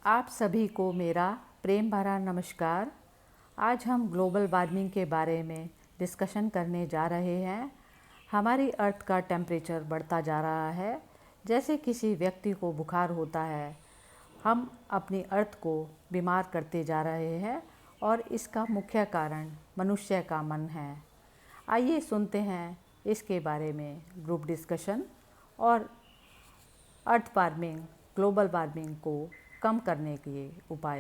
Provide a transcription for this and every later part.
आप सभी को मेरा प्रेम भरा नमस्कार। आज हम ग्लोबल वार्मिंग के बारे में डिस्कशन करने जा रहे हैं। हमारी अर्थ का टेम्परेचर बढ़ता जा रहा है। जैसे किसी व्यक्ति को बुखार होता है, हम अपनी अर्थ को बीमार करते जा रहे हैं और इसका मुख्य कारण मनुष्य का मन है। आइए सुनते हैं इसके बारे में ग्रुप डिस्कशन और अर्थ वार्मिंग, ग्लोबल वार्मिंग को कम करने के उपाय।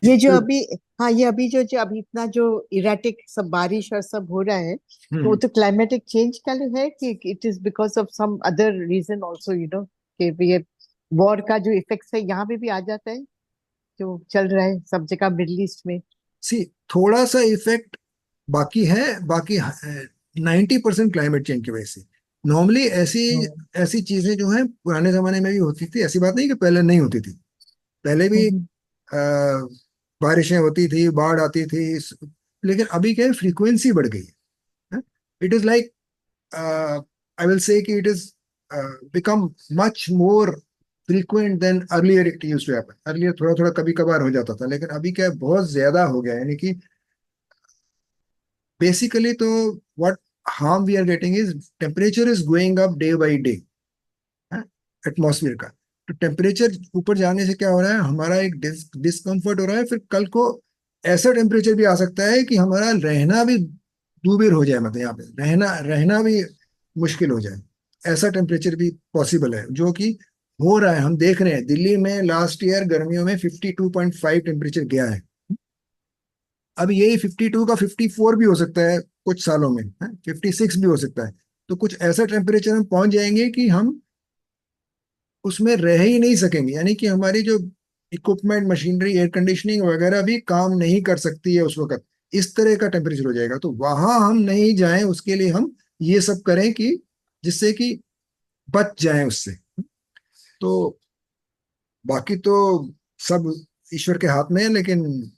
ये जो तो अभी, हाँ, ये अभी जो जो अभी इतना जो इराटिक सब बारिश और सब हो रहा है, तो वो हम्म तो क्लाइमेटिक चेंज का है कि it is because of some other reason also, कि ये वॉर का जो इफेक्ट्स है यहाँ पे भी आ जाता है, जो चल रहा है सब जगह मिडल ईस्ट में। सी थोड़ा सा इफेक्ट बाकी है। बाकी 90% क्लाइमेट चेंज की वजह से। नॉर्मली ऐसी हम्म। ऐसी चीजें जो हैं पुराने जमाने में भी होती थी। ऐसी बात नहीं कि पहले नहीं होती थी। पहले भी हम्म। आ, बारिशें होती थी, बाढ़ आती थी। लेकिन अभी क्या है, फ्रीक्वेंसी बढ़ गई है। It is like, I will say कि it is become much more frequent than earlier it used to happen. Earlier थोड़ा थोड़ा कभी कभार हो जाता था, लेकिन अभी क्या है, बहुत ज्यादा हो गया है। यानी कि बेसिकली तो what harm we are getting is temperature is going up day by day, atmosphere का। तो टेम्परेचर ऊपर जाने से क्या हो रहा है, हमारा एक डिस्कम्फर्ट हो रहा है। फिर कल को ऐसा टेम्परेचर भी आ सकता है कि हमारा रहना भी दूभर हो जाए, मतलब यहाँ पे रहना रहना भी मुश्किल हो जाए। ऐसा टेम्परेचर भी पॉसिबल है, जो कि हो रहा है। हम देख रहे हैं दिल्ली में लास्ट ईयर गर्मियों में 52.5 टेम्परेचर गया है। अब यही 52 का 54 भी हो सकता है कुछ सालों में, 56 भी हो सकता है। तो कुछ ऐसा टेम्परेचर हम पहुंच जाएंगे कि हम उसमें रह ही नहीं सकेंगे। यानी कि हमारी जो इक्विपमेंट, मशीनरी, एयर कंडीशनिंग वगैरह भी काम नहीं कर सकती है उस वक्त। इस तरह का टेम्परेचर हो जाएगा। तो वहां हम नहीं जाएं, उसके लिए हम ये सब करें कि जिससे कि बच जाएं उससे। तो बाकी तो सब ईश्वर के हाथ में है, लेकिन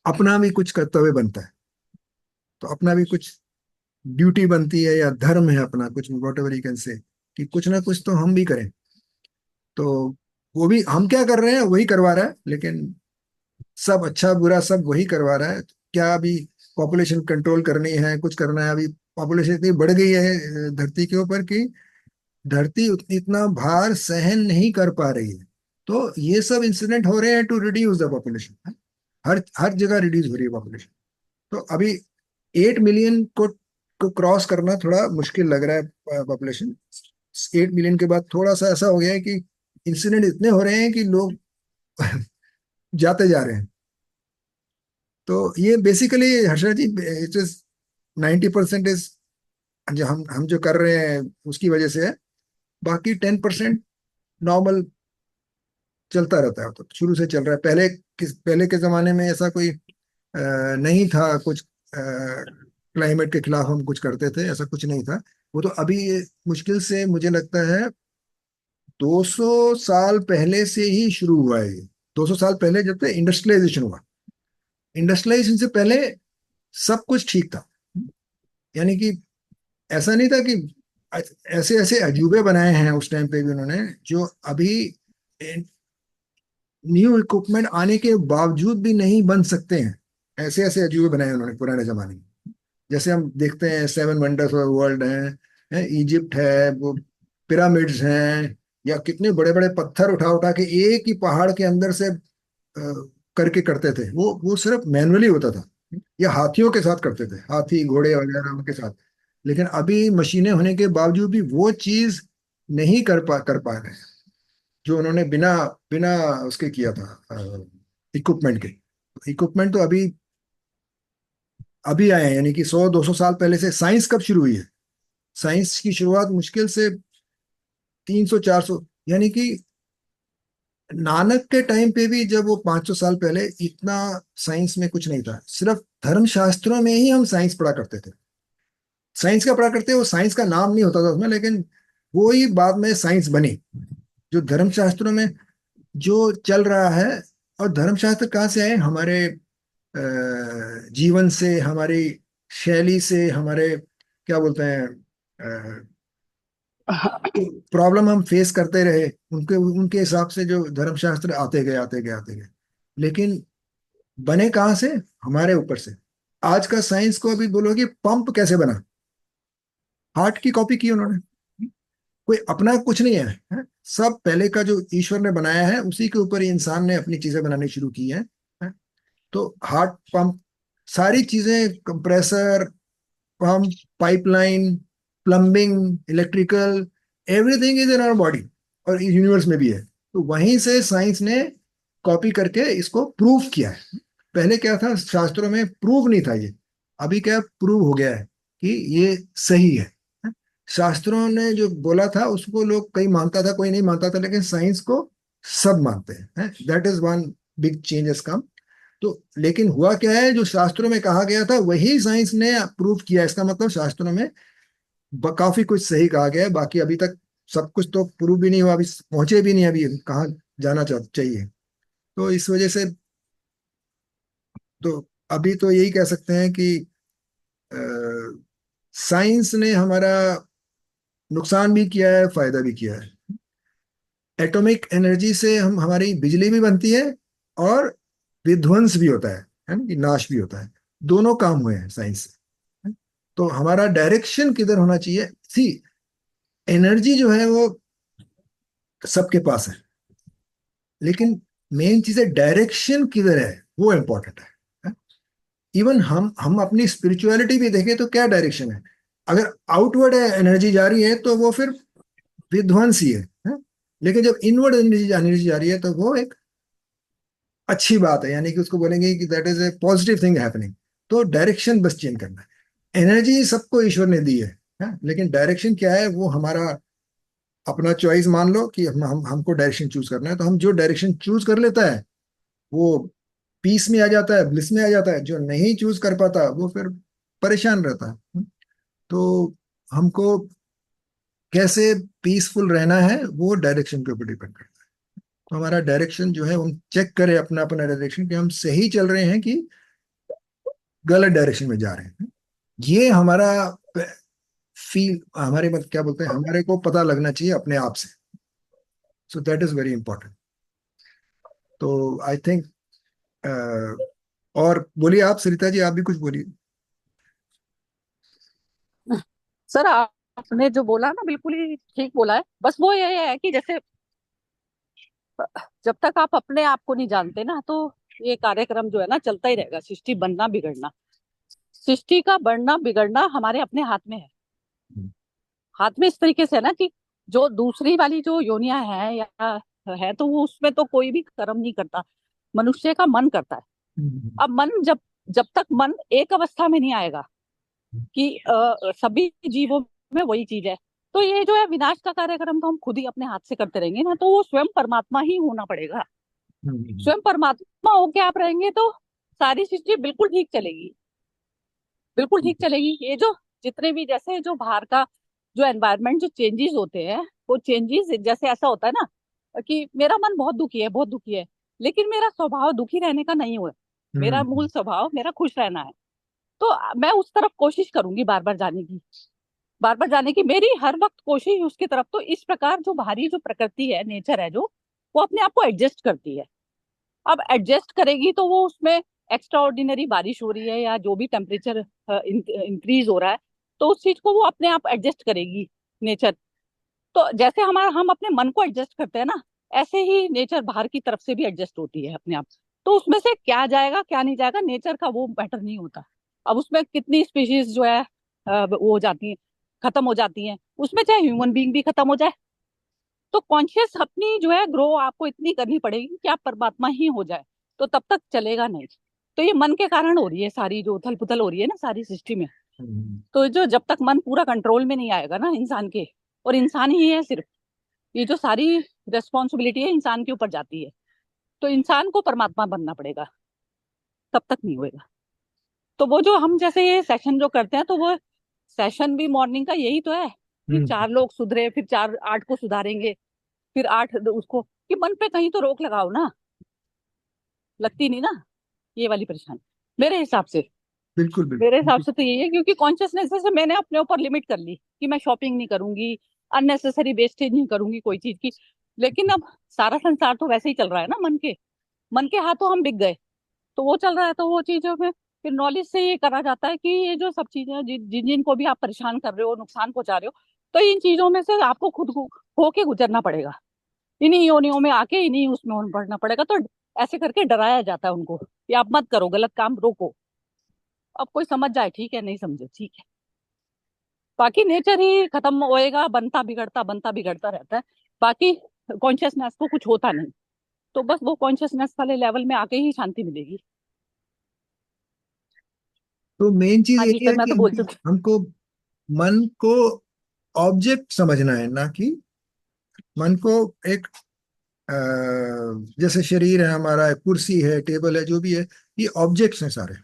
अपना भी कुछ कर्तव्य बनता है। तो अपना भी कुछ ड्यूटी बनती है या धर्म है अपना, कुछ what ever you can say, कि कुछ ना कुछ तो हम भी करें। तो वो भी हम क्या कर रहे हैं वही करवा रहा है, लेकिन सब अच्छा बुरा सब वही करवा रहा है। क्या अभी पॉपुलेशन कंट्रोल करनी है, कुछ करना है। अभी पॉपुलेशन इतनी बढ़ गई है धरती के ऊपर कि धरती इतना भार सहन नहीं कर पा रही है। तो ये सब इंसिडेंट हो रहे हैं टू रिड्यूस द पॉपुलेशन। हर हर जगह रिड्यूस हो रही है पॉपुलेशन। तो अभी 8 मिलियन को क्रॉस करना थोड़ा मुश्किल लग रहा है पॉपुलेशन। 8 मिलियन के बाद थोड़ा सा ऐसा हो गया है कि इंसिडेंट इतने हो रहे हैं कि लोग जाते जा रहे हैं। तो ये basically Harsha ji, it is 90% is जो हम जो कर रहे हैं उसकी वजह से है। बाकी 10% नॉर्मल चलता रहता है। तो शुरू से चल रहा है। पहले के जमाने में ऐसा कोई नहीं था कुछ। क्लाइमेट के खिलाफ हम कुछ करते थे, ऐसा कुछ नहीं था। वो तो अभी ये मुश्किल से मुझे लगता है 200 साल पहले से ही शुरू हुआ है ये। 200 साल पहले जब से इंडस्ट्रियलाइजेशन हुआ, इंडस्ट्रियलाइजेशन से पहले सब कुछ ठीक था। यानी कि ऐसा नहीं था कि ऐसे ऐसे अजूबे बनाए हैं उस टाइम पे भी उन्होंने, जो अभी न्यू इक्विपमेंट आने के बावजूद भी नहीं बन सकते हैं। ऐसे ऐसे अजूबे बनाए उन्होंने पुराने जमाने में। जैसे हम देखते हैं 7 वंडर्स ऑफ वर्ल्ड हैं, इजिप्ट है, वो पिरामिड्स हैं, या कितने बड़े बड़े पत्थर उठा उठा के एक ही पहाड़ के अंदर से करके करते थे। वो सिर्फ मैनुअली होता था, या हाथियों के साथ करते थे, हाथी घोड़े वगैरह उनके साथ। लेकिन अभी मशीनें होने के बावजूद भी वो चीज नहीं कर पा रहे हैं जो उन्होंने बिना बिना उसके किया था, इक्विपमेंट के। इक्विपमेंट तो अभी अभी आए हैं। यानी कि 100 200 साल पहले से साइंस कब शुरू हुई है? साइंस की शुरुआत मुश्किल से 300 400, यानी कि नानक के टाइम पे भी, जब वो 500 साल पहले, इतना साइंस में कुछ नहीं था। सिर्फ धर्मशास्त्रों में ही हम साइंस पढ़ा करते थे। साइंस का पढ़ा करते, वो साइंस का नाम नहीं होता था उसमें, लेकिन वो ही बाद में साइंस बनी। जो धर्मशास्त्रों में जो चल रहा है। और धर्मशास्त्र कहाँ से आए? हमारे जीवन से, हमारी शैली से, हमारे क्या बोलते हैं, तो प्रॉब्लम हम फेस करते रहे, उनके उनके हिसाब से जो धर्मशास्त्र आते गए आते गए आते गए, लेकिन बने कहाँ से? हमारे ऊपर से। आज का साइंस को अभी बोलोगे पंप कैसे बना, हार्ट की कॉपी की उन्होंने, कोई अपना कुछ नहीं है। सब पहले का जो ईश्वर ने बनाया है उसी के ऊपर ही इंसान ने अपनी चीजें बनानी शुरू की हैं। तो हार्ट पंप, सारी चीजें, compressor, pump, pipeline, plumbing, electrical, everything is in our body, और यूनिवर्स में भी है। तो वहीं से साइंस ने कॉपी करके इसको प्रूव किया है। पहले क्या था, शास्त्रों में प्रूव नहीं था ये, अभी क्या प्रूव हो गया है कि ये सही है। शास्त्रों ने जो बोला था उसको लोग, कई मानता था कोई नहीं मानता था, लेकिन साइंस को सब मानते हैं। That is one big changes come. तो लेकिन हुआ क्या है, जो शास्त्रों में कहा गया था वही साइंस ने प्रूव किया। इसका मतलब शास्त्रों में काफी कुछ सही कहा गया है, बाकी अभी तक सब कुछ तो प्रूव भी नहीं हुआ, अभी पहुंचे भी नहीं, अभी कहाँ जाना चाहिए। तो इस वजह से, तो अभी तो यही कह सकते हैं कि साइंस ने हमारा नुकसान भी किया है, फायदा भी किया है। एटॉमिक एनर्जी से हम, हमारी बिजली भी बनती है और विध्वंस भी होता है ना, कि नाश भी होता है। दोनों काम हुए हैं साइंस से। तो हमारा डायरेक्शन किधर होना चाहिए? सी, एनर्जी जो है वो सबके पास है, लेकिन मेन चीज है डायरेक्शन किधर है, वो इंपॉर्टेंट है। इवन हम अपनी स्पिरिचुअलिटी भी देखें तो क्या डायरेक्शन है? अगर आउटवर्ड एनर्जी जा रही है तो वो फिर विध्वंस ही है? लेकिन जब इनवर्ड एनर्जी एनर्जी जा रही है तो वो एक अच्छी बात है, यानी कि उसको बोलेंगे कि that is a positive thing happening. तो डायरेक्शन बस चेंज करना है। एनर्जी सबको ईश्वर ने दी है, लेकिन डायरेक्शन क्या है वो हमारा अपना चॉइस मान लो, कि हमको डायरेक्शन चूज करना है, तो हम जो डायरेक्शन चूज कर लेता है वो पीस में आ जाता है, ब्लिस में आ जाता है। जो नहीं चूज कर पाता वो फिर परेशान रहता है। तो हमको कैसे पीसफुल रहना है वो डायरेक्शन के ऊपर डिपेंड करता है। तो हमारा डायरेक्शन जो है, हम चेक करें अपना अपना डायरेक्शन, कि हम सही चल रहे हैं कि गलत डायरेक्शन में जा रहे हैं। ये हमारा फील, हमारे मतलब क्या बोलते हैं, हमारे को पता लगना चाहिए अपने आप से। So that is very important. तो आई थिंक, और बोलिए आप सरिता जी, आप भी कुछ बोलिए। सर आपने जो बोला ना बिल्कुल ही ठीक बोला है। बस वो ये है कि जैसे जब तक आप अपने आप को नहीं जानते ना, तो ये कार्यक्रम जो है ना चलता ही रहेगा। सृष्टि बनना बिगड़ना, सृष्टि का बढ़ना बिगड़ना हमारे अपने हाथ में है। हाथ में इस तरीके से है ना कि जो दूसरी वाली जो योनियां हैं या है, तो वो उसमें तो कोई भी कर्म नहीं करता, मनुष्य का मन करता है। अब मन जब जब तक मन एक अवस्था में नहीं आएगा कि सभी जीवों में वही चीज है, तो ये जो है विनाश का कार्यक्रम तो हम खुद ही अपने हाथ से करते रहेंगे ना। तो वो स्वयं परमात्मा ही होना पड़ेगा। स्वयं परमात्मा होके आप रहेंगे तो सारी सृष्टि बिल्कुल ठीक चलेगी, बिल्कुल ठीक चलेगी। ये जो जितने भी जैसे जो बाहर का जो एनवायरनमेंट जो चेंजेस होते हैं, वो चेंजेस जैसे ऐसा होता है ना कि मेरा मन बहुत दुखी है, बहुत दुखी है, लेकिन मेरा स्वभाव दुखी रहने का नहीं हुआ। मेरा मूल स्वभाव मेरा खुश रहना है। तो मैं उस तरफ कोशिश करूंगी बार बार जाने की, बार बार जाने की मेरी हर वक्त कोशिश उसकी तरफ। तो इस प्रकार जो बाहरी जो प्रकृति है, नेचर है, जो वो अपने आप को एडजस्ट करती है। अब एडजस्ट करेगी तो वो उसमें एक्स्ट्रा ऑर्डिनरी बारिश हो रही है या जो भी टेम्परेचर इंक्रीज हो रहा है, तो उस चीज को वो अपने आप एडजस्ट करेगी नेचर। तो जैसे हमारा हम अपने मन को एडजस्ट करते हैं ना, ऐसे ही नेचर बाहर की तरफ से भी एडजस्ट होती है अपने आप। तो उसमें से क्या जाएगा क्या नहीं जाएगा, नेचर का वो मैटर नहीं होता। अब उसमें कितनी स्पीशीज जो है वो हो जाती है, खत्म हो जाती हैं, उसमें चाहे ह्यूमन बीइंग भी खत्म हो जाए। तो कॉन्शियस अपनी जो है ग्रो आपको इतनी करनी पड़ेगी कि आप परमात्मा ही हो जाए, तो तब तक चलेगा नहीं। तो ये मन के कारण हो रही है सारी जो उथल पुथल हो रही है ना सारी सृष्टि में। तो जो जब तक मन पूरा कंट्रोल में नहीं आएगा ना इंसान के, और इंसान ही है सिर्फ, ये जो सारी रेस्पॉन्सिबिलिटी है इंसान के ऊपर जाती है, तो इंसान को परमात्मा बनना पड़ेगा, तब तक नहीं होएगा। तो वो जो हम जैसे ये सेशन जो करते हैं, तो वो सेशन भी मॉर्निंग का यही तो है कि चार लोग सुधरे, फिर चार आठ को सुधारेंगे, फिर आठ उसको, कि मन पे कहीं तो रोक लगाओ ना। लगती नहीं ना ये वाली परेशानी मेरे हिसाब से। बिल्कुल मेरे हिसाब बिल्कुल। से तो यही है, क्योंकि कॉन्शियसनेस से मैंने अपने ऊपर लिमिट कर ली कि मैं शॉपिंग नहीं करूंगी, अननेसेसरी वेस्टेज नहीं करूंगी कोई चीज की। लेकिन अब सारा संसार तो वैसे ही चल रहा है ना, मन के हाथों हम बिक गए। तो वो चल रहा है, तो वो चीजों में फिर नॉलेज से ये करा जाता है कि ये जो सब चीजें हैं, जिन जिनको भी आप परेशान कर रहे हो, नुकसान पहुंचा रहे हो, तो इन चीजों में से आपको खुद को होके गुजरना पड़ेगा। इन्हीं योनियों में आके इन्हीं उसमें पढ़ना पड़ेगा। तो ऐसे करके डराया जाता है उनको कि आप मत करो, गलत काम रोको। अब कोई समझ जाए ठीक है, नहीं समझे ठीक है। बाकी नेचर ही खत्म होएगा, बनता बिगड़ता रहता है। बाकी कॉन्शियसनेस को कुछ होता नहीं। तो बस वो कॉन्शियसनेस वाले लेवल में आके ही शांति मिलेगी। तो मेन चीज हाँ जी यही सर, है मैं कि तो बोल हमको चुकी। हमको मन को ऑब्जेक्ट समझना है, ना कि मन को एक अ, जैसे शरीर है हमारा, कुर्सी है, टेबल है, जो भी है, ये ऑब्जेक्ट्स हैं सारे।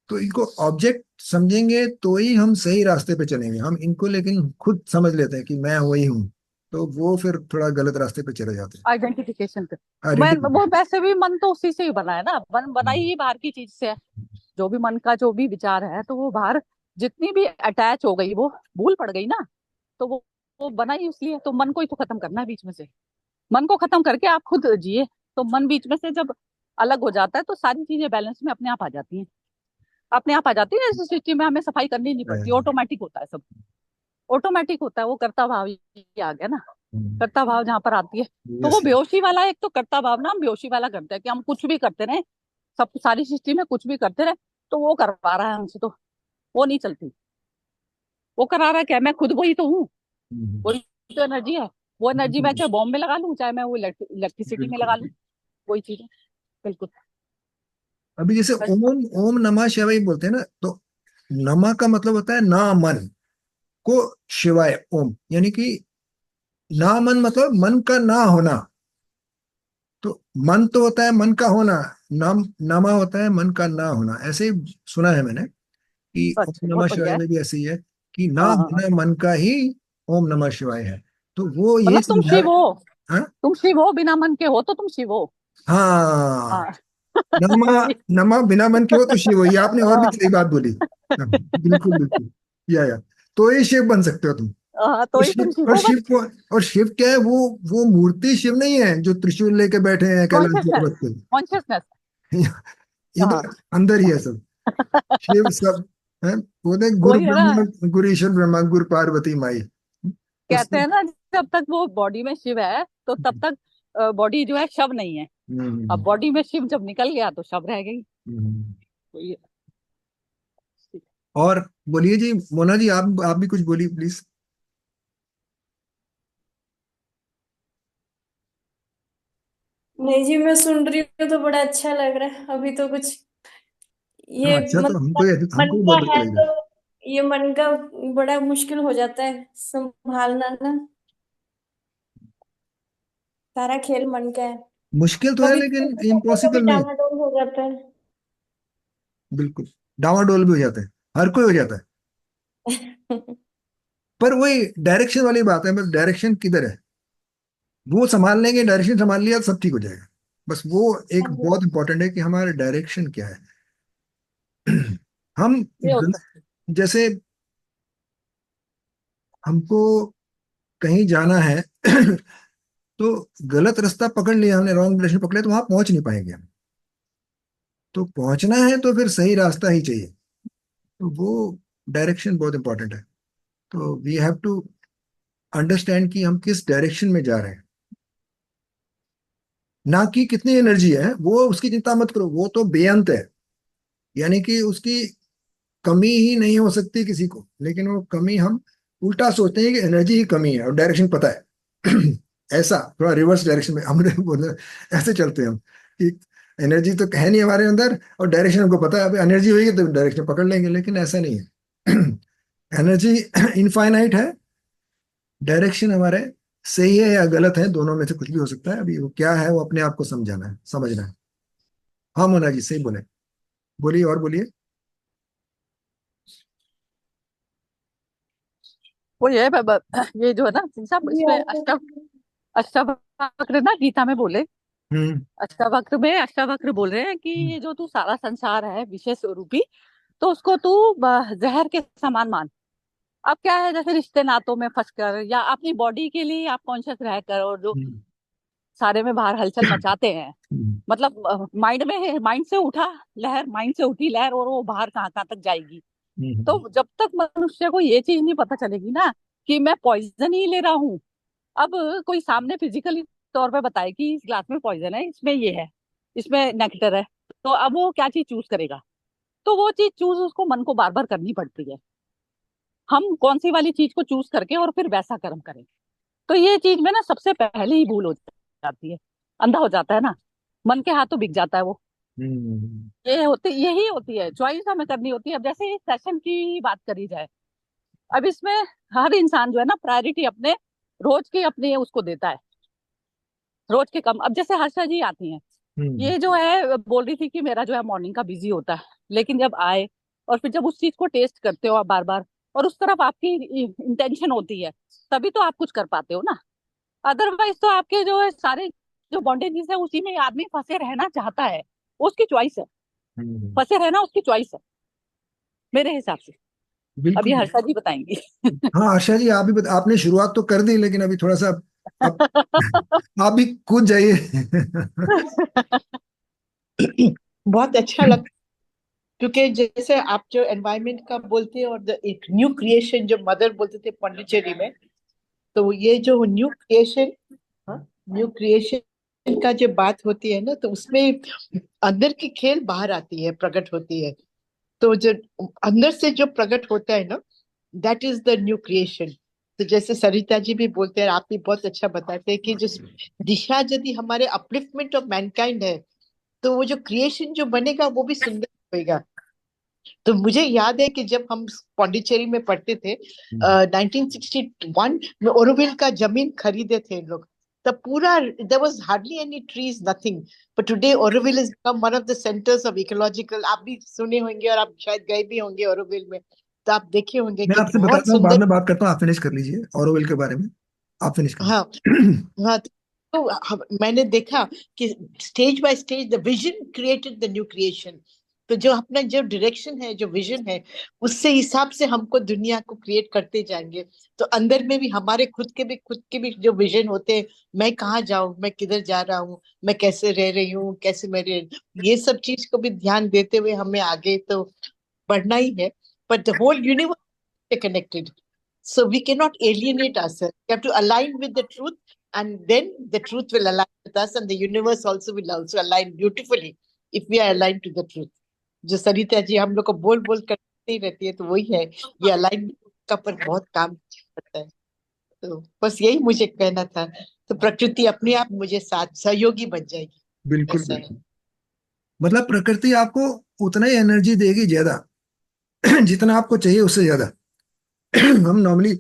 तो इनको ऑब्जेक्ट समझेंगे तो ही हम सही रास्ते पे चलेंगे। हम इनको लेकिन खुद समझ लेते हैं कि मैं वही हूँ, तो वो फिर थोड़ा गलत रास्ते पे चले जाते हैं। आइडेंटिफिकेशन पे मैं वो, आइडेंटिफिकेशन। वैसे भी मन तो उसी से ही बना है ना, मन बनाई ही बाहर की चीज से है। जो भी मन का जो भी विचार है, तो वो बाहर जितनी भी अटैच हो गई, वो भूल पड़ गई ना। तो वो बना ही इसलिए। तो मन को ही तो खत्म करना है बीच में से। मन को खत्म करके आप खुद जिए। तो मन बीच में से जब अलग हो जाता है, तो सारी चीजें बैलेंस में अपने आप आ जाती हैं। अपने आप आ जाती है, इस स्थिति में हमें सफाई करनी नहीं पड़ती, ऑटोमेटिक होता है सब। ऑटोमेटिक होता है। वो कर्ता भाव ही आ गया ना। कर्ता भाव जहां पर आती है, तो वो यस। बेहोशी वाला, एक तो कर्ता भाव ना हम बेहोशी वाला करते हैं कि हम कुछ भी करते रहे, सब सारी सृष्टि में कुछ भी करते रहे। तो वो करवा रहा है हमसे, तो वो नहीं चलती। वो करा रहा है क्या, मैं खुद वही तो हूँ। वही तो एनर्जी है। वो एनर्जी मैं चाहे बॉम्ब में लगा लूं, चाहे मैं वो इलेक्ट्रिसिटी में लगा बिल्कुल। लूं, वही चीज है। बिल्कुल। अभी जैसे बस। ओम ओम नमः शिवाय बोलते हैं ना, तो नमः का मतलब होता है ना मन को, शिवाय ओम, यानी कि ना मन मतलब मन का ना होना। तो मन तो होता है मन का होना, नाम नमा होता है मन का ना होना। ऐसे ही सुना है मैंने कि ओम अच्छा, नमः बहुत बढ़िया शिवाय है। में भी ऐसे ही है कि ना हाँ हाँ हाँ। होना मन का ही ओम नमः शिवाय है। तो वो ये मतलब तुम समझा। शिव हो। हाँ। तुम शिव हो, बिना मन के हो तो तुम शिव हो। हाँ। हाँ। नमा, नमा बिना मन के हो तो शिव हो, ये आपने और भी हाँ, सही बात बोली। हाँ, बिल्कुल बिल्कुल। या तो ये शिव बन सकते हो तुम। हाँ, तो और ही तुम शिव, शिव और हो शिव बस। को, और शिव क्या है, वो मूर्ति शिव नहीं है जो त्रिशूल लेके बैठे हैं कैलाश कॉन्शियसनेस। पर्वत पे। कॉन्शियसनेस। हाँ। इधर अंदर ही है सब। शिव सब है। वो देख, गुरु वही है ना। ब्रह्मा, गुरु ईश्वर ब्रह्मा, गुरु पार्वती माई। तो कहते हैं सब। ना, जब तक वो बॉडी में शिव है, तो तब तक बॉडी जो है शव नहीं है। अब हम्म, बॉडी में शिव जब निकल गया, तो शव रह गई। हम्म। वही है। और बोलिए जी, मोना जी, आप भी कुछ बोलिए प्लीज। नहीं जी, मैं सुन रही हूँ तो बड़ा अच्छा लग रहा है। अभी तो कुछ हाँ, ये अच्छा, तो मतलब मन हमको भी का बहुत अच्छा है, लगेगा। तो ये मन का बड़ा मुश्किल हो जाता है संभालना ना। सारा खेल मन का है। मुश्किल तो है कभी तो लेकिन हो जाता है, कभी इम्पॉसिबल नहीं। डामाडोल हो जाता है। बिल्कुल। डावाडोल भी हो जाता है, हर कोई हो जाता है। पर वही डायरेक्शन वाली बात है, बस डायरेक्शन किधर है, वो संभाल लेंगे, डायरेक्शन संभाल लिया तो सब ठीक हो जाएगा। बस वो एक हाँ जी। बहुत इंपॉर्टेंट है कि हमारा डायरेक्शन क्या है। हम ये होता है। जैसे हमको कहीं जाना है तो गलत रास्ता पकड़ लिया हमने, रॉन्ग डायरेक्शन पकड़ लिया, तो वहां पहुंच नहीं पाएंगे हम। तो पहुंचना है तो फिर सही रास्ता ही चाहिए। तो वो डायरेक्शन बहुत इंपॉर्टेंट है। तो वी हैव टू अंडरस्टैंड कि हम किस डायरेक्शन में जा रहे हैं, ना कि कितनी एनर्जी है। वो उसकी चिंता मत करो, वो तो बेअंत है, यानी कि उसकी कमी ही नहीं हो सकती किसी को। लेकिन वो कमी हम उल्टा सोचते हैं कि एनर्जी की कमी है और डायरेक्शन पता है। ऐसा थोड़ा रिवर्स डायरेक्शन में हमने बोले, ऐसे चलते हैं हम कि एनर्जी तो है नहीं हमारे अंदर और डायरेक्शन हमको पता है, अब एनर्जी होगी तो डायरेक्शन पकड़ लेंगे, लेकिन ऐसा नहीं है। एनर्जी इनफाइनाइट है, डायरेक्शन हमारे सही है या गलत है, दोनों में से कुछ भी हो सकता है। अभी वो क्या है वो अपने आप को समझाना है, समझना है। हाँ मोना जी, सही बोले। बोलिए और बोलिए। वो ये ये जो है ना सब जी इसमें आपको। अष्टावक्र ना गीता में बोले। हम्म, अष्टावक्र बोल रहे हैं कि ये जो तू सारा संसार है विषय स्वरूपी, तो उसको तू जहर के समान मान। अब क्या है, जैसे रिश्ते नातों में फंसकर या अपनी बॉडी के लिए आप कॉन्शियस रहकर, और जो हम्म, सारे में बाहर हलचल मचाते हैं, हम्म, मतलब माइंड में, माइंड से उठा लहर, माइंड से उठी लहर, और वो बाहर कहाँ कहाँ तक जाएगी। हम्म, तो जब तक मनुष्य को ये चीज नहीं पता चलेगी ना कि मैं पॉइजन ही ले रहा हूँ, अब कोई सामने फिजिकली तौर पे बताए कि इस ग्लास में पॉइजन है, इसमें ये है, इसमें नेक्टर है, तो अब वो क्या चीज चूज करेगा? तो वो चीज चूज उसको मन को बार बार करनी पड़ती है। हम कौन सी वाली चीज को चूज करके और फिर वैसा कर्म करें। तो ये चीज में ना सबसे पहले ही भूल हो जाती है, अंधा हो जाता है ना, मन के हाथों बिक जाता है वो। हम्म, यही होती है, चॉइस हमें करनी होती है। अब जैसे इस सेशन की बात करी जाए, अब इसमें हर इंसान जो है ना प्रायोरिटी अपने रोज के अपने उसको देता है, रोज के कम। अब जैसे हर्षा जी आती हैं, हम्म। ये जो है बोल रही थी कि मेरा जो है मॉर्निंग का बिजी होता है, लेकिन जब आए और फिर जब उस चीज को टेस्ट करते हो आप बार बार, और उस तरफ आपकी इंटेंशन होती है, तभी तो आप कुछ कर पाते हो ना। अदरवाइज तो आपके जो है सारे जो बॉन्डेजेस है उसी में आदमी फंसे रहना चाहता है, वो उसकी चॉइस है, हम्म, फंसे रहना उसकी चॉइस है मेरे हिसाब से। अब ये बिल्कुल। हर्षा जी बताएंगी। हाँ आशा जी, आप भी आपने शुरुआत तो कर दी, लेकिन अभी थोड़ा सा आप आप भी कूद जाइए। बहुत अच्छा लगता, क्योंकि जैसे आप जो एनवायरनमेंट का बोलते हैं और एक न्यू क्रिएशन जो मदर बोलते थे पौंडीचेरी में, तो ये जो न्यू क्रिएशन, न्यू क्रिएशन का जो बात होती है ना, तो उसमें अंदर की खेल बाहर आती है, प्रकट होती है। तो जो अंदर से जो प्रकट होता है ना, that is the new creation. तो जैसे सरिता जी भी बोलते हैं, आप भी बहुत अच्छा बताते हैं कि जो दिशा यदि हमारे अपलिफ्टमेंट ऑफ मैनकाइंड है, तो वो जो क्रिएशन जो बनेगा वो भी सुंदर होएगा। तो मुझे याद है कि जब हम पौंडीचेरी में पढ़ते थे, 1961 में ओरोविल का जमीन खरीदे थे लोग, तब पूरा there was hardly any trees, nothing. But today Auroville is become one of the centres of ecological, आप भी सुने होंगे और आप शायद गए भी होंगे ओरोविल में, तो आप देखे होंगे मैं कि आपसे बहुत बताता हूँ, बाद सुंदर। में बात करता हूँ, आप फिनिश कर लीजिए ऑरोविल के बारे में। आप फिनिश हाँ, करिए। हाँ। तो मैंने देखा कि stage by stage the vision created the new creation. तो जो अपना जो डायरेक्शन है, जो विजन है, उससे हिसाब से हमको दुनिया को क्रिएट करते जाएंगे। तो अंदर में भी हमारे खुद के भी जो विजन होते हैं, मैं कहाँ जाऊं, मैं किधर जा रहा हूँ, मैं कैसे रह रही हूँ, कैसे मेरे, ये सब चीज को भी ध्यान देते हुए हमें आगे तो बढ़ना ही है। But the whole universe connected. So we cannot alienate ourselves. We have to align with the truth, and then the truth will align with us, and the universe also will also align beautifully if we are aligned to the truth. जो सरिता जी हम लोग को बोल बोल करती ही रहती है, तो वही है, ये अलाइनमेंट का पर बहुत काम करता है। तो बस यही मुझे कहना था। तो प्रकृति अपने आप मुझे साथ सहयोगी बन जाएगी, बिल्कुल ऐसा है। बिल्कुल। मतलब प्रकृति आपको उतना ही एनर्जी देगी ज्यादा, जितना आपको चाहिए उससे ज्यादा। हम नॉर्मली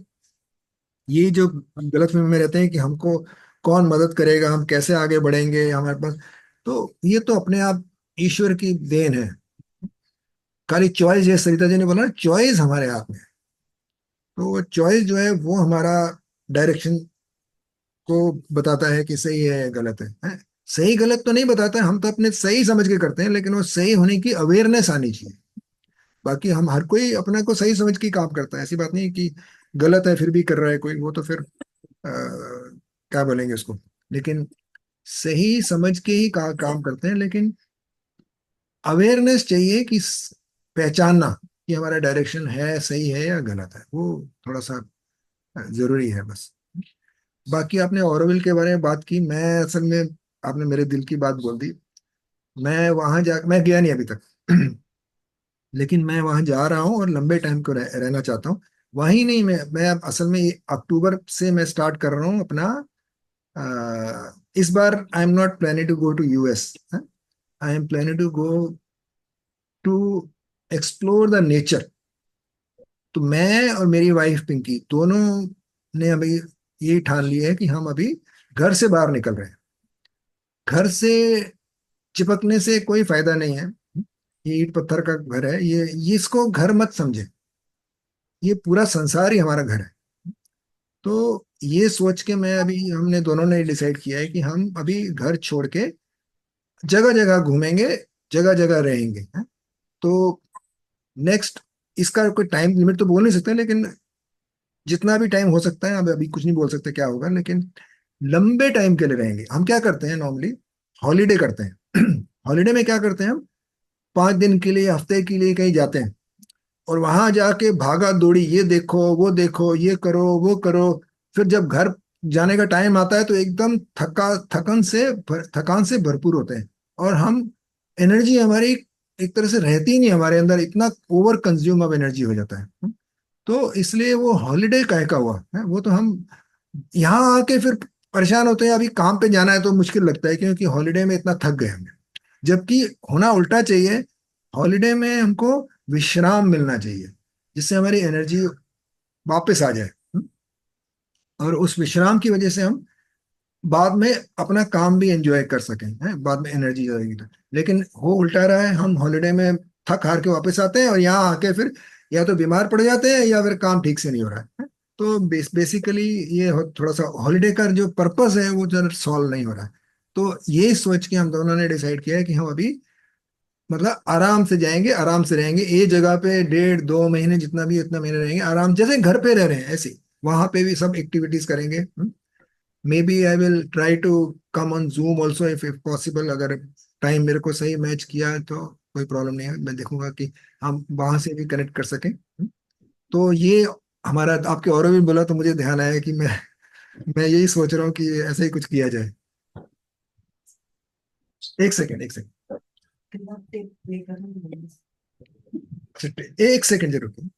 ये जो गलतफहमी में रहते हैं कि हमको कौन मदद करेगा, हम कैसे आगे बढ़ेंगे हमारे पास, तो ये तो अपने आप ईश्वर की देन है। खाली चॉइस, जैसे सरिता जी ने बोला, चॉइस हमारे हाथ में है। तो वो चॉइस जो है वो हमारा डायरेक्शन को बताता है कि सही है या गलत है? सही गलत तो नहीं बताता है, हम तो अपने सही समझ के करते हैं, लेकिन वो सही होने की अवेयरनेस आनी चाहिए। बाकी हम हर कोई अपने को सही समझ के काम करता है, ऐसी बात नहीं है कि गलत है फिर भी कर रहा है कोई, वो तो फिर क्या बोलेंगे उसको। लेकिन सही समझ के ही काम करते हैं, लेकिन अवेयरनेस चाहिए कि पहचानना कि हमारा डायरेक्शन है सही है या गलत है, वो थोड़ा सा जरूरी है बस। बाकी आपने ऑरोविल के बारे में बात की, मैं असल में आपने मेरे दिल की बात बोल दी। मैं गया नहीं अभी तक। लेकिन मैं वहां जा रहा हूँ और लंबे टाइम को रहना चाहता हूँ। वहीं नहीं, मैं अब असल में अक्टूबर से मैं स्टार्ट कर रहा हूँ अपना। इस बार I am not planning to go to US. I am planning to go to explore the nature. तो मैं और मेरी वाइफ पिंकी दोनों ने अभी ये ठान लिया है कि हम अभी घर से बाहर निकल रहे हैं। घर से चिपकने से कोई फायदा नहीं है। ये ईंट पत्थर का घर है, ये इसको घर मत समझे, ये पूरा संसार ही हमारा घर है। तो ये सोच के मैं अभी, हमने दोनों ने डिसाइड किया है कि हम अभी घर छोड़ के जगह जगह घूमेंगे, जगह जगह रहेंगे, हैं? तो नेक्स्ट, इसका कोई टाइम लिमिट तो बोल नहीं सकते, लेकिन जितना भी टाइम हो सकता है, अब अभी कुछ नहीं बोल सकते क्या होगा, लेकिन लंबे टाइम के लिए रहेंगे। हम क्या करते हैं नॉर्मली, हॉलीडे करते हैं। हॉलीडे में क्या करते हैं हम, 5 दिन के लिए, हफ्ते के लिए कहीं जाते हैं, और वहां जाके भागा दौड़ी, ये देखो वो देखो, ये करो वो करो। फिर जब घर जाने का टाइम आता है तो एकदम थकान से भरपूर होते हैं, और हम एनर्जी हमारी एक तरह से रहती ही नहीं हमारे अंदर, इतना ओवर कंज्यूम ऑफ एनर्जी हो जाता है। तो इसलिए वो हॉलीडे काहे का हुआ है, वो तो हम यहाँ आके फिर परेशान होते हैं, अभी काम पे जाना है तो मुश्किल लगता है, क्योंकि हॉलीडे में इतना थक गए हम। जबकि होना उल्टा चाहिए, हॉलीडे में हमको विश्राम मिलना चाहिए, जिससे हमारी एनर्जी वापस आ जाए। और उस विश्राम की वजह से हम बाद में अपना काम भी एंजॉय कर सकें, हैं, बाद में एनर्जी आएगी तो। लेकिन हो उल्टा रहा है, हम हॉलीडे में थक हार के वापस आते हैं, और यहाँ आके फिर या तो बीमार पड़ जाते हैं, या फिर काम ठीक से नहीं हो रहा है। तो बेसिकली ये थोड़ा सा हॉलीडे का जो पर्पस है वो जरा सॉल्व नहीं हो रहा है। तो ये सोच के हम दोनों ने डिसाइड किया है कि हम अभी मतलब आराम से जाएंगे, आराम से रहेंगे, एक जगह पे 1.5-2 महीने, जितना भी उतना महीने रहेंगे आराम, जैसे घर पे रह रहे हैं ऐसे वहां पे भी सब एक्टिविटीज करेंगे। Maybe I will try to come on Zoom also if possible, अगर टाइम मेरे को सही मैच किया तो कोई प्रॉब्लम नहीं है, मैं देखूंगा कि हम वहां से भी कनेक्ट कर सकें। तो ये हमारा, आपके और भी बोला तो मुझे ध्यान आया कि मैं यही सोच रहा हूँ कि ऐसा ही कुछ किया जाए। एक सेकेंड, एक सेकेंड, एक सेकेंड जरूर।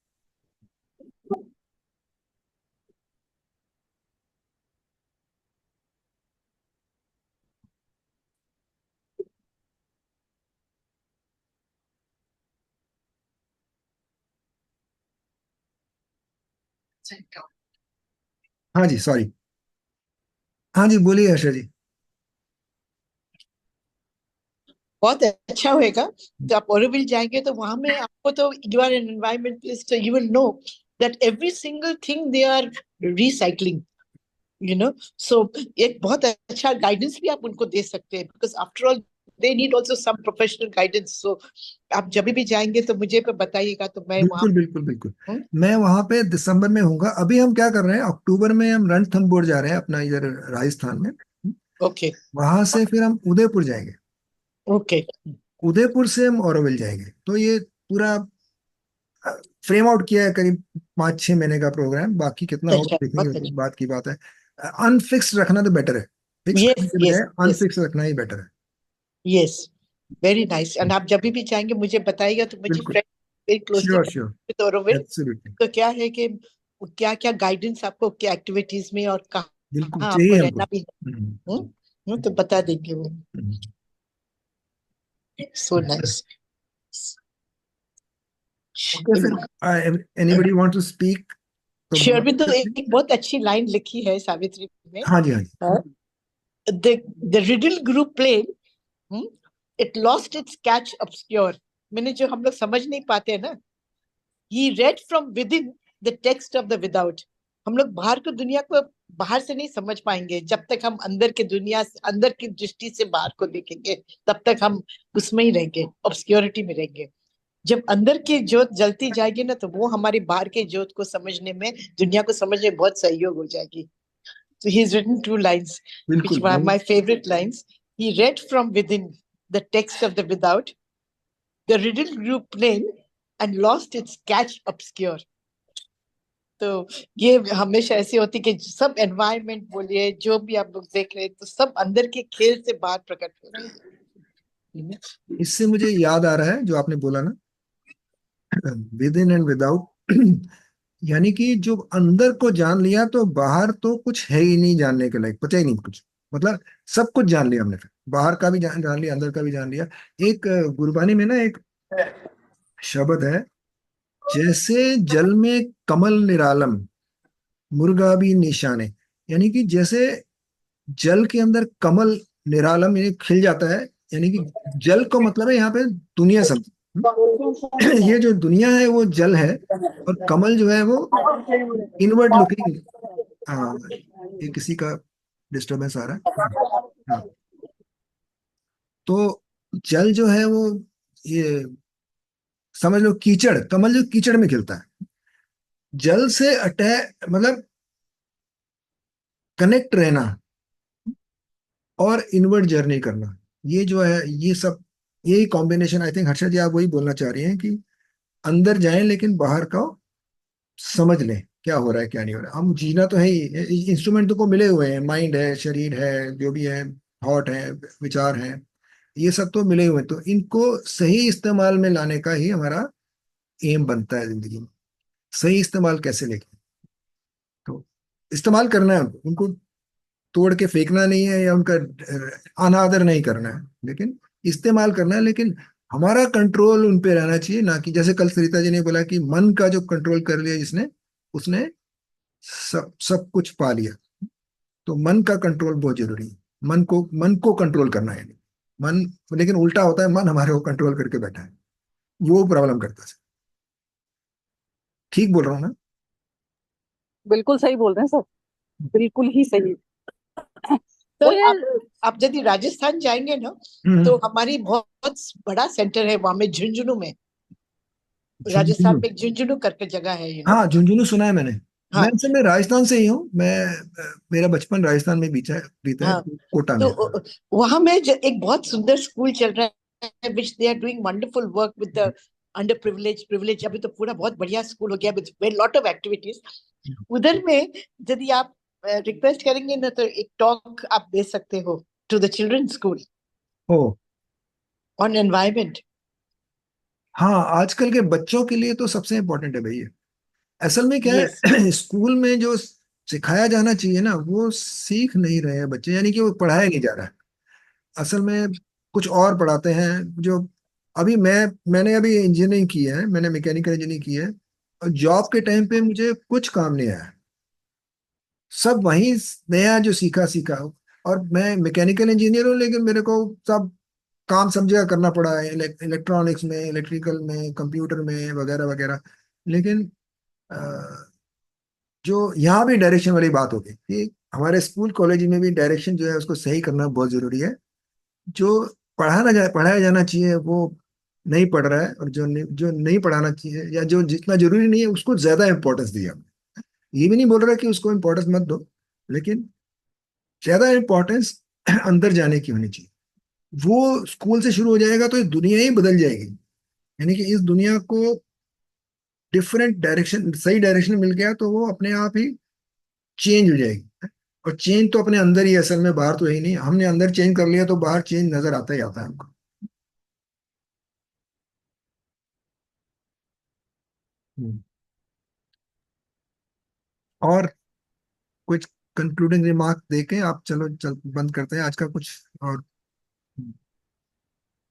हाँ जी, सॉरी। हाँ जी, बोलिए हर्षा जी। बहुत अच्छा होएगा। तो आप ओरोविल जाएंगे तो वहां में आपको तो, you are an environmentalist, you will know that every single thing they are recycling, you know. So एक बहुत अच्छा गाइडेंस भी आप उनको दे सकते हैं, because after all they need also some professional guidance. So आप जब भी जाएंगे तो मुझे पे बताइएगा, तो मैं वहां। बिल्कुल बिल्कुल बिल्कुल। मैं वहां पे दिसंबर में हूँगा। अभी हम क्या कर रहे हैं, अक्टूबर में हम रणथंभौर जा रहे हैं, अपना इधर राजस्थान में। ओके। वहां से फिर हम उदयपुर जाएंगे, ओके। उदयपुर से हम ऑरोविल जाएंगे। तो ये पूरा फ्रेम आउट किया है, करीब 5-6 महीने का प्रोग्राम। बाकी कितना होगा अच्छा, देखेंगे, बहुत उस अच्छा। बात की बात है। अनफिक्स रखना तो बेटर है, फिक्स करने यस, के यस, बजाय यस, अनफिक्स रखना ही बेटर है। यस। Very nice. एंड आप जब भी जाएंगे मुझे बताइएगा, तो मुझे बिल्कुल, friend very closely sure sure, with Auroville. Absolutely. तो क्या है कि क्या क्या गाइडेंस आपको, क्या एक्टिविटीज में और बिल्कुल कहाँ आपको चाहिए हमको। रहना भी है, तो बता देंगे वो। हम्म। So nice. ओके, फिर एनीबडी वांट टू स्पीक तो शेयर बात भी तो करते हैं। एक बहुत अच्छी लाइन लिखी है सावित्री में। हाँ जी, हाँ जी। The riddle grew plain, it lost its catch obscure। मैंने जो हम लोग समझ नहीं पाते हैं ना, he read from within the text of the without। हम लोग बाहर की दुनिया को बाहर से नहीं समझ पाएंगे, जब तक हम अंदर की दुनिया, अंदर की दृष्टि से बाहर को देखेंगे, तब तक हम उसमें ही रहेंगे, ऑब्सक्योरिटी में रहेंगे। जब अंदर की ज्योत जलती जाएगी ना, तो वो हमारी बाहर की ज्योत को समझने में, दुनिया को समझने में बहुत सहयोग हो जाएगी। So he's written two lines, which बिल्कुल were my favorite lines. He read from within the text of the without, the riddle grew plain and lost its catch obscure। तो ये हमेशा ऐसी होती कि सब एनवायरनमेंट बोलिए, जो भी आप लोग देख रहे हैं, तो सब अंदर के खेल से बाहर प्रकट हो रहे हैं। इससे मुझे याद आ रहा है जो आपने बोला ना, विद इन एंड विदाउट। यानी कि जो अंदर को जान लिया तो बाहर तो कुछ है ही नहीं जानने के लायक, पता ही नहीं कुछ। मतलब सब कुछ जान लिया हमने, फिर बाहर का भी जान लिया, अंदर का भी जान लिया। एक गुरबानी में ना एक शब्द है, जैसे जल में कमल निरालम, मुर्गा भी निशाने। यानी कि जैसे जल के अंदर कमल निरालम यानी खिल जाता है, यानी कि जल को मतलब है यहाँ पे दुनिया सब। ये जो दुनिया है वो जल है, और कमल जो है वो इनवर्ड लुकिंग। हाँ, ये किसी का डिस्टरबेंस आ रहा है। हाँ, तो जल जो है वो, ये समझ लो कीचड़, कमल जो कीचड़ में खिलता है, जल से अटैच मतलब कनेक्ट रहना और इनवर्ड जर्नी करना, ये जो है ये सब, यही कॉम्बिनेशन, आई थिंक हर्षा जी आप वही बोलना चाह रही हैं कि अंदर जाएं लेकिन बाहर का समझ लें क्या हो रहा है क्या नहीं हो रहा है। हम जीना तो है ही, इंस्ट्रूमेंट तो को मिले हुए हैं, माइंड है, शरीर है, जो भी है, थॉट है, विचार है, ये सब तो मिले हुए हैं, तो इनको सही इस्तेमाल में लाने का ही हमारा एम बनता है जिंदगी में। सही इस्तेमाल कैसे लेके, तो इस्तेमाल करना है, उनको तोड़ के फेंकना नहीं है या उनका अनादर नहीं करना है, लेकिन इस्तेमाल करना है। लेकिन हमारा कंट्रोल उन पे रहना चाहिए, ना कि जैसे कल सरिता जी ने बोला कि मन का जो कंट्रोल कर लिया जिसने, उसने सब सब कुछ पा लिया। तो मन का कंट्रोल बहुत जरूरी है, मन को कंट्रोल करना है। मन, लेकिन उल्टा होता है, मन हमारे को कंट्रोल करके बैठा है, वो प्रॉब्लम करता है। ठीक बोल रहा हूँ ना? बिल्कुल सही बोल रहे हैं सर, बिल्कुल ही सही। तो वो ये आप यदि राजस्थान जाएंगे ना, हम्म। तो हमारी बहुत बड़ा सेंटर है वहां में, झुंझुनू में। राजस्थान झुंझुनू, में एक झुंझुनू करके जगह है, हाँ झुंझुनू सुना है मैंने। मैं हाँ असल में राजस्थान से ही हूँ, मैं मेरा बचपन राजस्थान में बीता है हाँ। कोटा तो में। वहां में एक बहुत सुंदर स्कूल चल रहा है, which they are doing wonderful work with the under privilege. अभी तो पूरा बहुत बढ़िया स्कूल हो गया with very lot of activities. उधर में यदि आप रिक्वेस्ट करेंगे ना, तो एक टॉक आप दे सकते हो to the children school oh, on environment. हाँ आजकल के बच्चों के लिए तो सबसे इम्पोर्टेंट है भैया। असल में क्या यस। है स्कूल में जो सिखाया जाना चाहिए ना वो सीख नहीं रहे हैं बच्चे, यानी कि वो पढ़ाया नहीं जा रहा है। असल में कुछ और पढ़ाते हैं जो, अभी मैंने अभी इंजीनियरिंग की है, मैंने मैकेनिकल इंजीनियरिंग की है, और जॉब के टाइम पे मुझे कुछ काम नहीं आया। सब वही नया जो सीखा सीखा। और मैं मैकेनिकल इंजीनियर हूँ, लेकिन मेरे को सब काम सब जगह करना पड़ा है, इलेक्ट्रॉनिक्स में, इलेक्ट्रिकल में, कंप्यूटर में, वगैरह वगैरह। लेकिन अ, जो यहाँ भी डायरेक्शन वाली बात होगी कि हमारे स्कूल कॉलेज में भी डायरेक्शन जो है उसको सही करना बहुत जरूरी है। जो पढ़ाया जाना चाहिए वो नहीं पढ़ रहा है, और जो नहीं पढ़ाना चाहिए या जो जितना जरूरी नहीं है उसको ज्यादा इंपॉर्टेंस दिया। ये भी नहीं बोल रहा कि उसको इंपॉर्टेंस मत दो, लेकिन ज्यादा इंपॉर्टेंस अंदर जाने की होनी चाहिए। वो स्कूल से शुरू हो जाएगा तो ये दुनिया ही बदल जाएगी। यानी कि इस दुनिया को डिफरेंट डायरेक्शन, सही डायरेक्शन मिल गया तो वो अपने आप ही चेंज हो जाएगी। और चेंज तो अपने अंदर ही है, असल में बाहर तो है ही नहीं। हमने अंदर चेंज कर लिया तो बाहर चेंज नजर आता ही आता है हमको। हम्म। और कुछ कंक्लूडिंग रिमार्क देके आप चलो चल बंद करते हैं आज का कुछ। और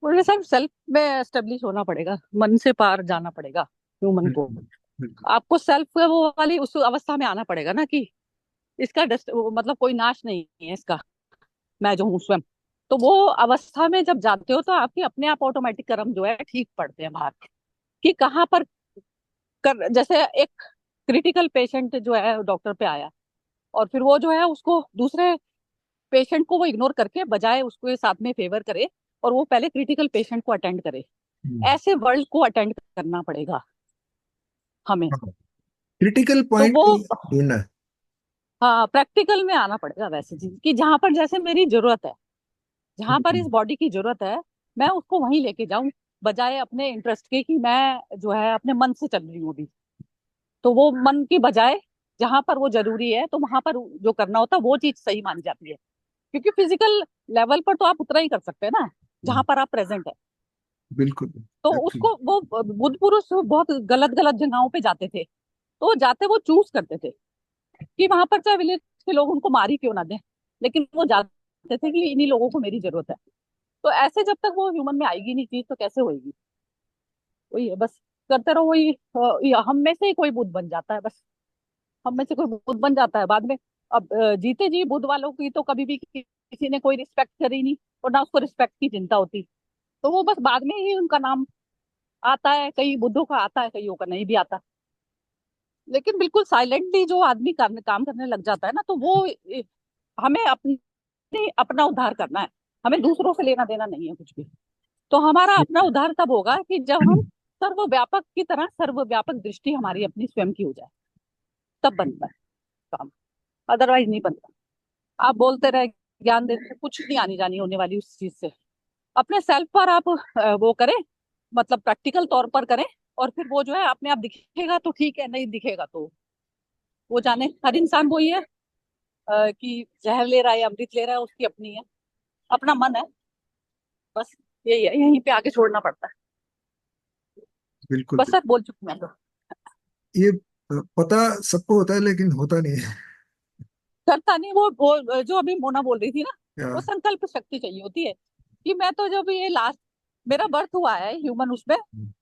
बोले सब सेल्फ में एस्टेब्लिश होना पड़ेगा, मन से पार जाना पड़ेगा ह्यूमन को। बिल्कुल बिल्कुल। आपको सेल्फ वो वाली उस अवस्था में आना पड़ेगा ना कि इसका मतलब कोई नाश नहीं है इसका, मैं जो हूँ स्वयं। तो वो अवस्था में जब जाते हो तो आपके अपने आप ऑटोमेटिक कर्म जो है ठीक पड़ते हैं बाहर, कि कहाँ पर जैसे एक क्रिटिकल पेशेंट जो है डॉक्टर पे आया, और फिर वो जो है उसको दूसरे पेशेंट को वो इग्नोर करके बजाय उसको साथ में फेवर करे, और वो पहले क्रिटिकल पेशेंट को अटेंड करे। ऐसे वर्ल्ड को अटेंड करना पड़ेगा हमें। क्रिटिकल तो पॉइंट वो ढूंढना है। हाँ, प्रैक्टिकल में आना पड़ेगा वैसे जी, कि जहां पर जैसे मेरी जरूरत है, जहां पर इस बॉडी की जरूरत है, मैं उसको वहीं लेके जाऊं, बजाय अपने इंटरेस्ट के कि मैं जो है अपने मन से चल रही हूँ अभी। तो वो मन की बजाय जहां पर वो जरूरी है तो वहां पर जो करना होता है वो चीज सही मानी जाती है। क्योंकि फिजिकल लेवल पर तो आप उतना ही कर सकते हैं ना जहां पर आप प्रेजेंट है। बिल्कुल। तो उसको वो बुद्ध पुरुष बहुत गलत गलत जगहों पे जाते थे, तो वो जाते वो चूज करते थे कि वहां पर चाहे विलेज के लोग उनको मार ही क्यों ना दें, लेकिन वो जाते थे कि इन्हीं लोगों को मेरी जरूरत है। तो ऐसे जब तक वो ह्यूमन में आएगी नहीं चीज तो कैसे होगी। वही है बस, करते रहो वही। हम में से ही कोई बुद्ध बन जाता है बस, हम में से कोई बुद्ध बन जाता है बाद में। अब जीते जी बुद्ध वालों की तो कभी भी किसी ने कोई रिस्पेक्ट करी नहीं, और ना उसको रिस्पेक्ट की चिंता होती। तो वो बस बाद में ही उनका नाम आता है, कई बुद्धों का आता है, कईयों का नहीं भी आता। लेकिन बिल्कुल साइलेंटली जो आदमी काम करने लग जाता है ना, तो वो हमें अपना उद्धार करना है, हमें दूसरों से लेना देना नहीं है कुछ भी। तो हमारा अपना उद्धार तब होगा कि जब हम सर्वव्यापक की तरह सर्वव्यापक दृष्टि हमारी अपनी स्वयं की हो जाए। तब बनता है काम, अदरवाइज नहीं बनता। आप बोलते रहे, ज्ञान देते रहे, कुछ नहीं आनी जानी होने वाली उस चीज से। अपने सेल्फ पर आप वो करें, मतलब प्रैक्टिकल तौर पर करें, और फिर वो जो है अपने आप दिखेगा तो ठीक है, नहीं दिखेगा तो वो जाने। हर इंसान वही है कि जहर ले रहा है या अमृत ले रहा है, उसकी अपनी है, अपना मन है, बस यही है, यहीं पे आगे छोड़ना पड़ता है। बिल्कुल बस सर बोल चुकी मैं तो। ये पता सबको होता है लेकिन होता नहीं है। करता नहीं, वो जो अभी मोना बोल रही थी ना, या, वो संकल्प शक्ति चाहिए होती है कि मैं तो जब ये लास्ट मेरा बर्थ हुआ है ह्यूमन उसमें,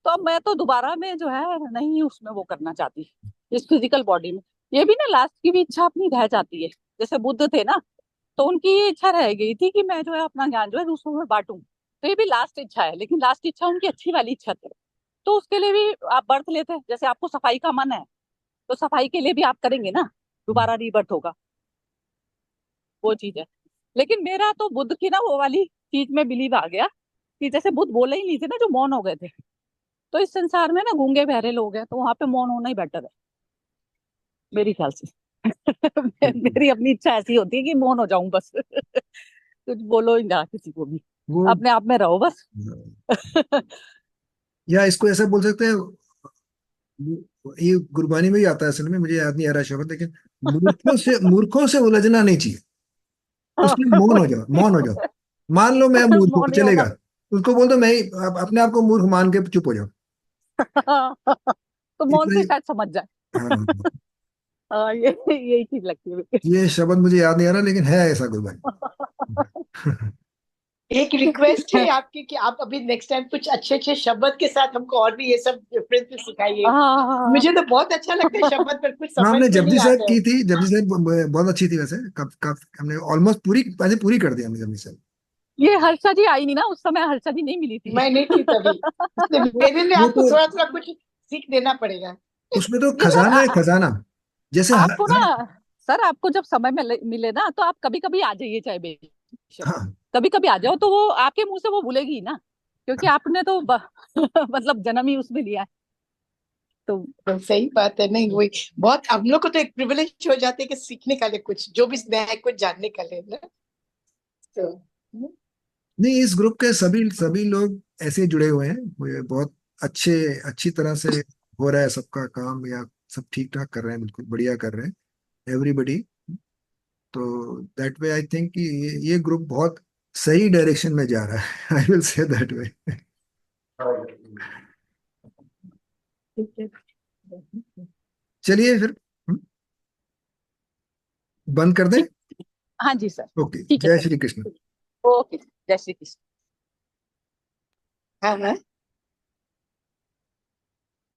तो अब मैं तो दोबारा में जो है नहीं उसमें वो करना चाहती, इस फिजिकल बॉडी में। ये भी ना लास्ट की भी इच्छा अपनी रह जाती है। जैसे बुद्ध थे ना, तो उनकी ये इच्छा रह गई थी कि मैं जो है अपना ज्ञान जो है दूसरों में बांटूं, तो ये भी लास्ट इच्छा है, लेकिन लास्ट इच्छा उनकी अच्छी वाली इच्छा थी। तो उसके लिए भी आप बर्थ लेते हैं, जैसे आपको सफाई का मन है तो सफाई के लिए भी आप करेंगे ना, दोबारा रीबर्थ होगा, वो चीज है। लेकिन मेरा तो बुद्ध की ना वो वाली चीज में बिलीव आ गया कि जैसे बुद्ध बोले ही नहीं थे ना, जो मौन हो गए थे, तो इस संसार में ना गूंगे बहरे लोग हैं, तो वहां पे मौन होना ही बेटर है मेरी ख्याल से। बिल्कुल। मेरी अपनी इच्छा ऐसी होती है कि मौन हो जाऊं बस। कुछ बोलो ही ना किसी को भी, वो अपने आप में रहो बस। या इसको ऐसा बोल सकते हैं, ये गुरबानी में ही आता है असल में, मुझे याद नहीं आ रहा शब्द, लेकिन मूर्खों से उलझना नहीं चाहिए। उसमें मौन हो जाओ, मौन हो जाओ। मान लो मैं मूर्ख हूँ, मौन ही चलेगा। होना। उसको बोल दो मैं अपने आप को मूर्ख मान के चुप हो जाओ। तो मौन इतना से ही। शायद समझ जाए। हाँ, हाँ, ये यही चीज लगती है मुझे। ये शब्द मुझे याद नहीं आ रहा, लेकिन है ऐसा गुरबानी। एक रिक्वेस्ट है आपकी कि आप अभी नेक्स्ट टाइम कुछ अच्छे अच्छे शब्द के साथ हमको और भी ये सब डिफरेंस सिखाइए। हाँ, मुझे तो बहुत अच्छा लगता है शब्द, पर कुछ हाँ, समझ हमने में जपजी नहीं साहब आता है। की थी, जपजी साहब बहुत अच्छी थी वैसे। कब कब हमने ऑलमोस्ट पूरी वैसे पूरी कर दी हमने जपजी साहब। ये हर्षा जी आई नहीं ना, उस समय हर्षा जी नहीं मिली थी। मैं नहीं थी तभी, इसलिए मेरे लिए वो आपको तो थोड़ा थोड़ा कुछ सीख देना पड़ेगा। उसमें तो ये सर खजाना है, खजाना। जैसे आपको ना, सर आपको जब समय मिले ना, तो आप कभी कभी आ जाइए, चाहे बेशक हाँ, कभी कभी आ जाओ, तो वो आपके मुंह से वो भूलेगी ही ना, क्योंकि आपने तो मतलब जन्म ही उसमें लिया है। तो तो सही बात है। नहीं वही, बहुत हम लोग को तो एक प्रिविलेज हो जाते हैं कि सीखने का लिए कुछ, जो भी नया है कुछ जानने का लिए ना। तो नहीं, इस ग्रुप के सभी सभी लोग ऐसे जुड़े हुए हैं, वो बहुत अच्छे अच्छी तरह से हो रहा है सबका काम, या सब ठीक ठाक कर रहे हैं, बिल्कुल बढ़िया कर रहे हैं एवरीबडी। तो दैट वे आई थिंक कि ये ग्रुप बहुत सही डायरेक्शन में जा रहा है। आई विल से दैट वे। ठीक है। चलिए फिर, बंद कर दें। ठीक, हाँ जी सर, ओके, ठीक है जय सर। श्री कृष्ण। ओके, जय श्री कृष्ण। हाँ हाँ।